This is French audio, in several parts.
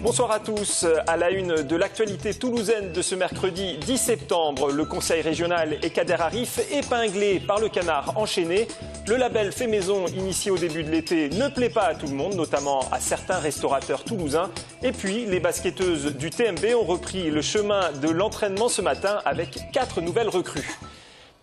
Bonsoir à tous. À la une de l'actualité toulousaine de ce mercredi 10 septembre, le conseil régional et Kader Arif épinglé par le canard enchaîné. Le label fait maison initié au début de l'été ne plaît pas à tout le monde, notamment à certains restaurateurs toulousains. Et puis, les basketteuses du TMB ont repris le chemin de l'entraînement ce matin avec 4 nouvelles recrues.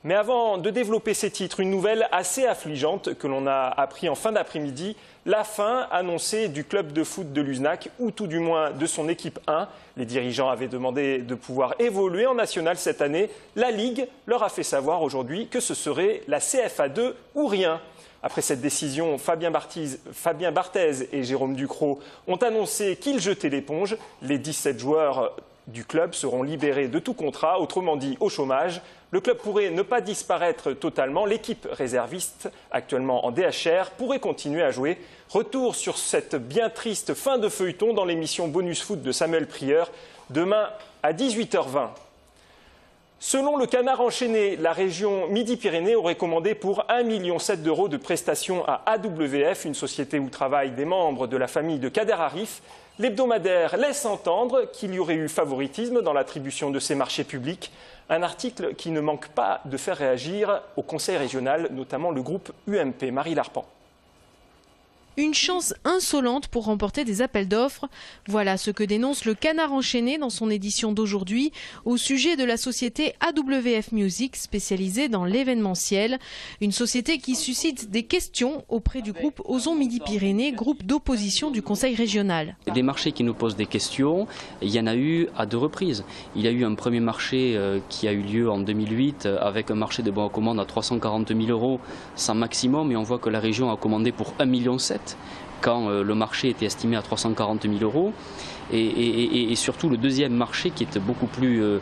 Mais avant de développer ces titres, une nouvelle assez affligeante que l'on a appris en fin d'après-midi, la fin annoncée du club de foot de Luznac, ou tout du moins de son équipe 1. Les dirigeants avaient demandé de pouvoir évoluer en national cette année. La Ligue leur a fait savoir aujourd'hui que ce serait la CFA2 ou rien. Après cette décision, Fabien Barthez et Jérôme Ducrot ont annoncé qu'ils jetaient l'éponge. Les 17 joueurs du club seront libérés de tout contrat, autrement dit au chômage. Le club pourrait ne pas disparaître totalement. L'équipe réserviste, actuellement en DHR, pourrait continuer à jouer. Retour sur cette bien triste fin de feuilleton dans l'émission Bonus Foot de Samuel Prieur, demain à 18h20. Selon le canard enchaîné, la région Midi-Pyrénées aurait commandé pour 1,7 million d'euros de prestations à AWF, une société où travaillent des membres de la famille de Kader Arif. L'hebdomadaire laisse entendre qu'il y aurait eu favoritisme dans l'attribution de ces marchés publics. Un article qui ne manque pas de faire réagir au conseil régional, notamment le groupe UMP. Marie Larpan. Une chance insolente pour remporter des appels d'offres. Voilà ce que dénonce le canard enchaîné dans son édition d'aujourd'hui au sujet de la société AWF Music spécialisée dans l'événementiel. Une société qui suscite des questions auprès du groupe Ozon Midi-Pyrénées, groupe d'opposition du conseil régional. Des marchés qui nous posent des questions, il y en a eu à 2 reprises. Il y a eu un premier marché qui a eu lieu en 2008 avec un marché de bons à commande à 340 000 euros sans maximum, et on voit que la région a commandé pour 1,7 million quand le marché était estimé à 340 000 euros. Et surtout le deuxième marché qui est beaucoup plus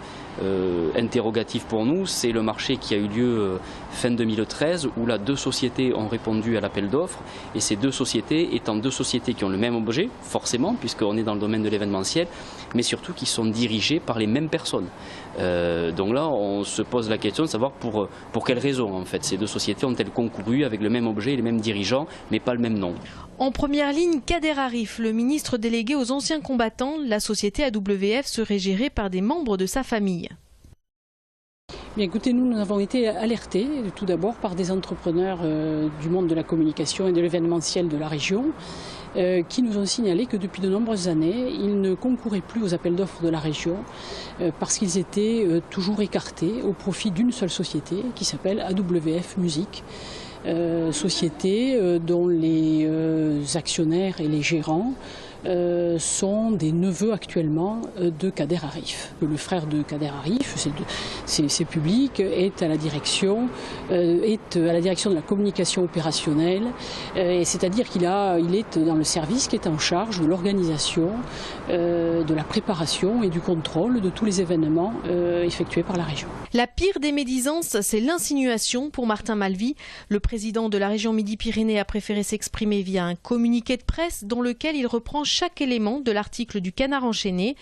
interrogatif pour nous, c'est le marché qui a eu lieu fin 2013 où là 2 sociétés ont répondu à l'appel d'offres, et ces 2 sociétés étant 2 sociétés qui ont le même objet, forcément puisqu'on est dans le domaine de l'événementiel, mais surtout qui sont dirigées par les mêmes personnes. Donc là on se pose la question de savoir pour quelles raisons en fait ces 2 sociétés ont-elles concouru avec le même objet et les mêmes dirigeants mais pas le même nom. En première ligne, Kader Arif, le ministre délégué aux anciens combattants. La société AWF serait gérée par des membres de sa famille. Bien, écoutez, nous avons été alertés tout d'abord par des entrepreneurs du monde de la communication et de l'événementiel de la région qui nous ont signalé que depuis de nombreuses années, ils ne concouraient plus aux appels d'offres de la région parce qu'ils étaient toujours écartés au profit d'une seule société qui s'appelle AWF Music. Société dont les actionnaires et les gérants sont des neveux actuellement de Kader Arif. Le frère de Kader Arif, c'est public, est à la direction de la communication opérationnelle, c'est-à-dire qu'il est dans le service qui est en charge de l'organisation, de la préparation et du contrôle de tous les événements effectués par la région. La pire des médisances, c'est l'insinuation pour Martin Malvy. Le président de la région Midi-Pyrénées a préféré s'exprimer via un communiqué de presse dans lequel il reprend chaque élément de l'article du canard enchaîné.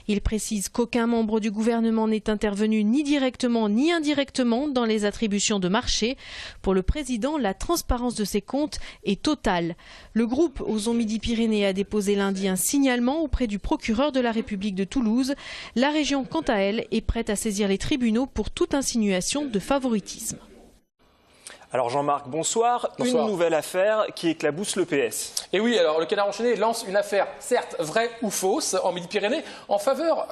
Il précise qu'aucun membre du gouvernement n'est intervenu ni directement ni indirectement dans les attributions de marché. Pour le président, la transparence de ses comptes est totale. Le groupe Ozon Midi-Pyrénées a déposé lundi un signalement auprès du procureur de la République de Toulouse. La région, quant à elle, est prête à saisir les tribunaux pour toute insinuation de favoritisme. Alors Jean-Marc, bonsoir. Bonsoir. Une nouvelle affaire qui éclabousse le PS. Et oui, alors le canard enchaîné lance une affaire, certes vraie ou fausse, en Midi-Pyrénées, en faveur,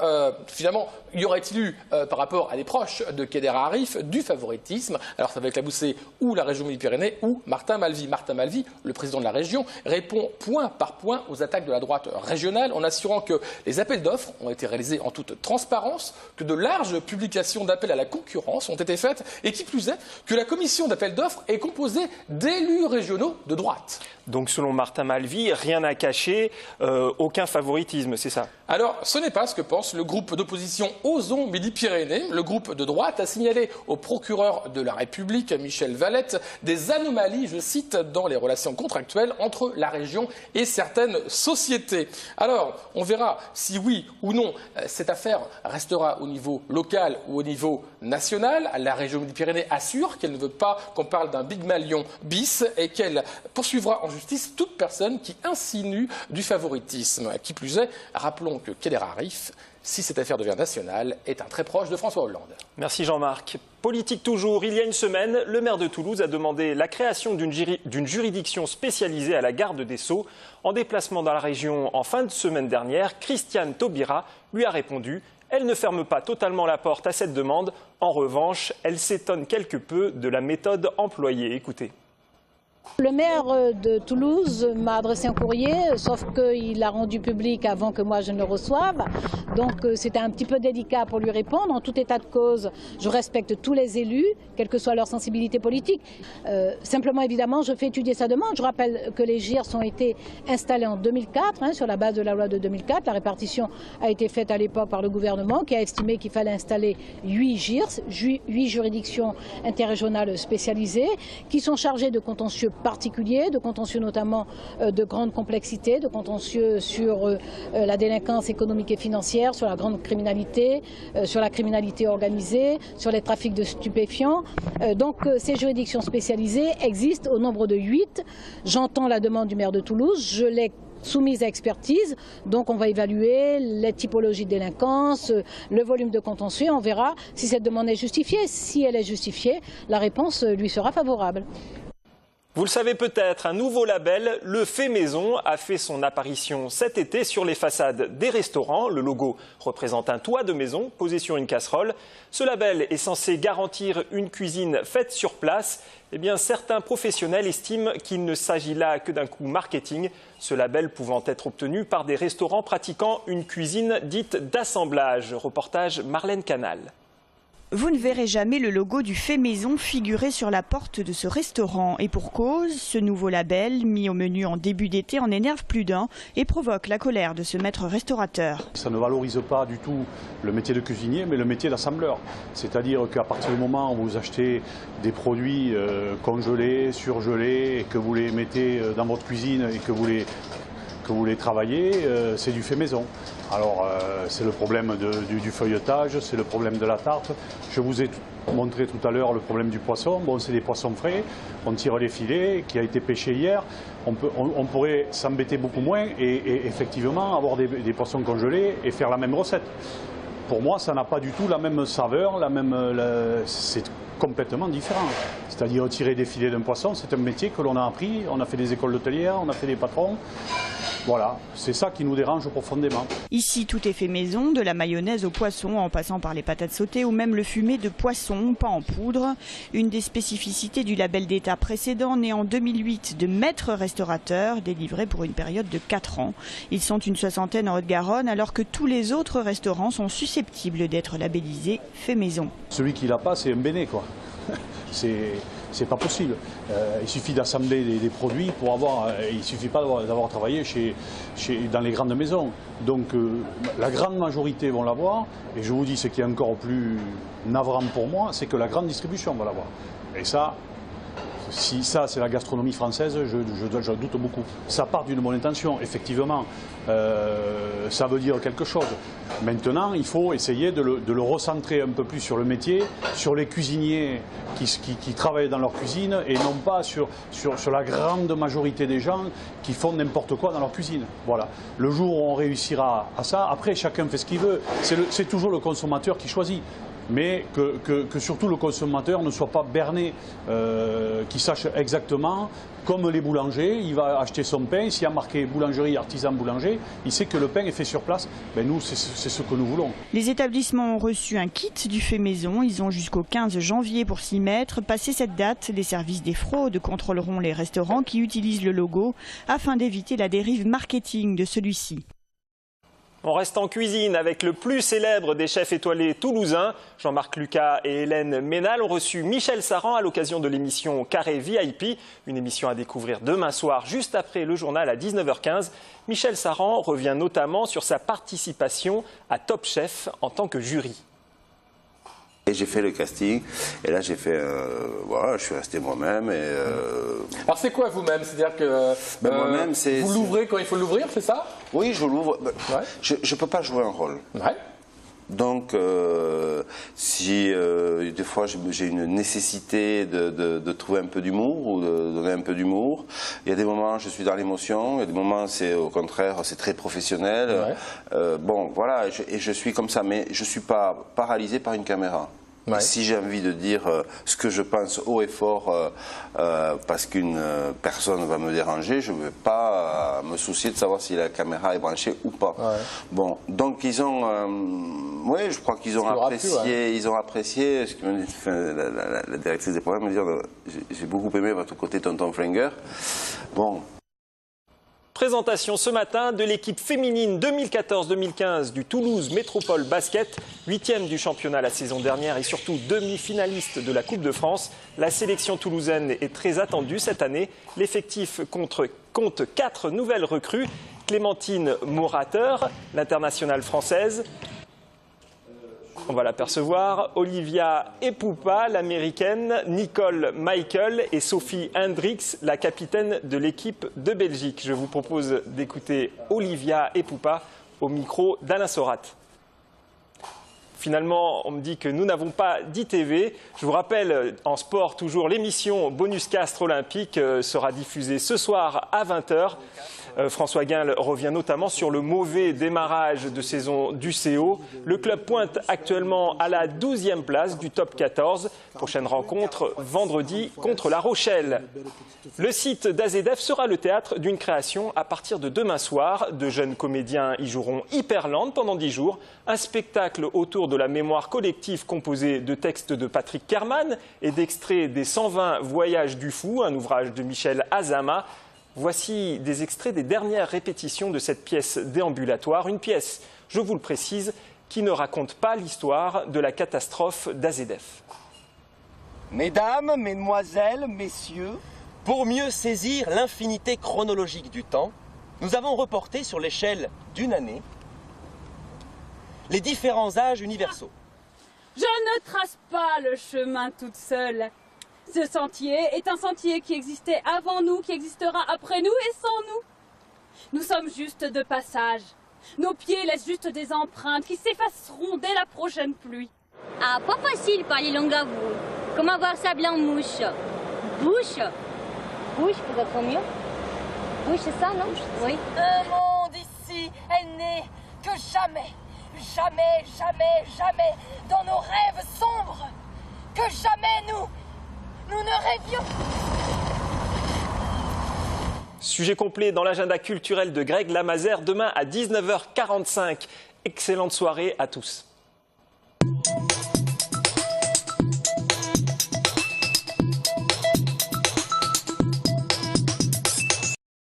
finalement, y aurait-il eu, par rapport à des proches de Kader Arif, du favoritisme. Alors ça va éclabousser ou la région Midi-Pyrénées ou Martin Malvy. Martin Malvy, le président de la région, répond point par point aux attaques de la droite régionale en assurant que les appels d'offres ont été réalisés en toute transparence, que de larges publications d'appels à la concurrence ont été faites et qui plus est, que la commission d'appels d'offres est composée d'élus régionaux de droite. Donc selon Martin Malvy, rien à cacher, aucun favoritisme, c'est ça? Alors ce n'est pas ce que pense le groupe d'opposition Ozon Midi-Pyrénées. Le groupe de droite a signalé au procureur de la République, Michel Valette, des anomalies, je cite, dans les relations contractuelles entre la région et certaines sociétés. Alors on verra si oui ou non cette affaire restera au niveau local ou au niveau national. La région Midi-Pyrénées assure qu'elle ne veut pas qu'on parle parle d'un Pygmalion bis et qu'elle poursuivra en justice toute personne qui insinue du favoritisme. Qui plus est, rappelons que Kader Arif, si cette affaire devient nationale, est un très proche de François Hollande. Merci Jean-Marc. Politique toujours, il y a une semaine, le maire de Toulouse a demandé la création d'une juridiction spécialisée à la garde des Sceaux. En déplacement dans la région en fin de semaine dernière, Christiane Taubira lui a répondu « Elle ne ferme pas totalement la porte à cette demande. En revanche, elle s'étonne quelque peu de la méthode employée. » Écoutez. Le maire de Toulouse m'a adressé un courrier, sauf qu'il l'a rendu public avant que moi je ne le reçoive. Donc c'était un petit peu délicat pour lui répondre. En tout état de cause, je respecte tous les élus, quelle que soit leur sensibilité politique. Simplement, évidemment, je fais étudier sa demande. Je rappelle que les GIRS ont été installés en 2004, sur la base de la loi de 2004. La répartition a été faite à l'époque par le gouvernement qui a estimé qu'il fallait installer 8 GIRS, 8 juridictions interrégionales spécialisées, qui sont chargées de contentieux particuliers, de contentieux notamment de grande complexité, de contentieux sur la délinquance économique et financière, sur la grande criminalité, sur la criminalité organisée, sur les trafics de stupéfiants. Donc ces juridictions spécialisées existent au nombre de 8. J'entends la demande du maire de Toulouse, je l'ai soumise à expertise, donc on va évaluer les typologies de délinquance, le volume de contentieux, on verra si cette demande est justifiée. Si elle est justifiée, la réponse lui sera favorable. Vous le savez peut-être, un nouveau label, le Fait Maison, a fait son apparition cet été sur les façades des restaurants. Le logo représente un toit de maison posé sur une casserole. Ce label est censé garantir une cuisine faite sur place. Eh bien, certains professionnels estiment qu'il ne s'agit là que d'un coup marketing. Ce label pouvant être obtenu par des restaurants pratiquant une cuisine dite d'assemblage. Reportage Marlène Canal. Vous ne verrez jamais le logo du Fait Maison figurer sur la porte de ce restaurant. Et pour cause, ce nouveau label, mis au menu en début d'été, en énerve plus d'un et provoque la colère de ce maître restaurateur. Ça ne valorise pas du tout le métier de cuisinier, mais le métier d'assembleur. C'est-à-dire qu'à partir du moment où vous achetez des produits congelés, surgelés, et que vous les mettez dans votre cuisine et que vous les travaillez, c'est du fait maison. Alors c'est le problème du feuilletage, c'est le problème de la tarte. Je vous ai montré tout à l'heure le problème du poisson. Bon, c'est des poissons frais, on tire les filets, qui a été pêché hier. On pourrait s'embêter beaucoup moins et effectivement avoir des poissons congelés et faire la même recette. Pour moi, ça n'a pas du tout la même saveur, c'est complètement différent. C'est-à-dire tirer des filets d'un poisson, c'est un métier que l'on a appris, on a fait des écoles d'hôtelière, on a fait des patrons. Voilà, c'est ça qui nous dérange profondément. Ici, tout est fait maison, de la mayonnaise au poisson, en passant par les patates sautées ou même le fumet de poisson, pas en poudre. Une des spécificités du label d'État précédent, né en 2008 de maîtres restaurateurs, délivré pour une période de 4 ans. Ils sont une 60aine en Haute-Garonne, alors que tous les autres restaurants sont susceptibles d'être labellisés fait maison. Celui qui l'a pas, c'est un béné, quoi. C'est pas possible. Il suffit d'assembler des produits pour avoir. Il suffit pas d'avoir travaillé dans les grandes maisons. Donc la grande majorité vont l'avoir. Et je vous dis ce qui est encore plus navrant pour moi, c'est que la grande distribution va l'avoir. Et ça, si ça c'est la gastronomie française, je doute beaucoup. Ça part d'une bonne intention, effectivement. Ça veut dire quelque chose. Maintenant, il faut essayer de le recentrer un peu plus sur le métier, sur les cuisiniers qui travaillent dans leur cuisine et non pas sur la grande majorité des gens qui font n'importe quoi dans leur cuisine. Voilà. Le jour où on réussira à ça, après chacun fait ce qu'il veut. C'est toujours le consommateur qui choisit. Mais que surtout le consommateur ne soit pas berné, qu'il sache exactement, comme les boulangers, il va acheter son pain, s'il y a marqué boulangerie, artisan boulanger, il sait que le pain est fait sur place. Ben nous, c'est ce que nous voulons. Les établissements ont reçu un kit du fait maison. Ils ont jusqu'au 15 janvier pour s'y mettre. Passé cette date, les services des fraudes contrôleront les restaurants qui utilisent le logo afin d'éviter la dérive marketing de celui-ci. On reste en cuisine avec le plus célèbre des chefs étoilés toulousains. Jean-Marc Lucas et Hélène Ménal ont reçu Michel Saran à l'occasion de l'émission Carré VIP, une émission à découvrir demain soir, juste après le journal à 19h15. Michel Saran revient notamment sur sa participation à Top Chef en tant que jury. Et j'ai fait le casting, et là j'ai fait, voilà, je suis resté moi-même. Alors c'est quoi vous-même? C'est-à-dire que moi-même, vous l'ouvrez quand il faut l'ouvrir, c'est ça? Oui, je l'ouvre. Ouais. Je ne peux pas jouer un rôle. Ouais. Donc, si des fois j'ai une nécessité de trouver un peu d'humour ou de donner un peu d'humour, il y a des moments je suis dans l'émotion, il y a des moments c'est au contraire c'est très professionnel. Ouais. Bon, voilà, et je suis comme ça, mais je ne suis pas paralysé par une caméra. Ouais. Si j'ai envie de dire ce que je pense haut et fort parce qu'une personne va me déranger, je ne vais pas me soucier de savoir si la caméra est branchée ou pas. Ouais. Bon, donc ils ont, oui, je crois qu'ils ont apprécié, ouais. Ils ont apprécié ce que me dit la directrice des programmes, me dire j'ai beaucoup aimé votre côté tonton flingueur. Bon. Présentation ce matin de l'équipe féminine 2014-2015 du Toulouse Métropole Basket, 8e du championnat la saison dernière et surtout demi-finaliste de la Coupe de France. La sélection toulousaine est très attendue cette année. L'effectif compte 4 nouvelles recrues. Clémentine Morater, l'internationale française. On va l'apercevoir. Olivia Epoupa, l'américaine, Nicole Michael et Sophie Hendricks, la capitaine de l'équipe de Belgique. Je vous propose d'écouter Olivia Epoupa au micro d'Alain Sorat. Finalement, on me dit que nous n'avons pas d'ITV. Je vous rappelle, en sport toujours, l'émission Bonus Castres Olympique sera diffusée ce soir à 20 h. François Guin revient notamment sur le mauvais démarrage de saison du CO. Le club pointe actuellement à la 12e place du top 14. Prochaine rencontre vendredi contre La Rochelle. Le site d'AZF sera le théâtre d'une création à partir de demain soir. De jeunes comédiens y joueront Hyperland pendant 10 jours. Un spectacle autour de la mémoire collective composé de textes de Patrick Kerman et d'extraits des 120 Voyages du Fou, un ouvrage de Michel Azama. Voici des extraits des dernières répétitions de cette pièce déambulatoire. Une pièce, je vous le précise, qui ne raconte pas l'histoire de la catastrophe d'AZF. Mesdames, mesdemoiselles, messieurs, pour mieux saisir l'infinité chronologique du temps, nous avons reporté sur l'échelle d'une année les différents âges universaux. Je ne trace pas le chemin toute seule. Ce sentier est un sentier qui existait avant nous, qui existera après nous et sans nous. Nous sommes juste de passage. Nos pieds laissent juste des empreintes qui s'effaceront dès la prochaine pluie. Ah, pas facile parler langue à vous. Comment avoir ça blanc mouche? Bouche? Bouche peut-être mieux. Bouche, c'est ça, non? Oui. Un monde ici est né que jamais, jamais, jamais, jamais, dans nos rêves sombres, que jamais nous ne rêvions. Sujet complet dans l'agenda culturel de Greg Lamazère demain à 19 h 45. Excellente soirée à tous.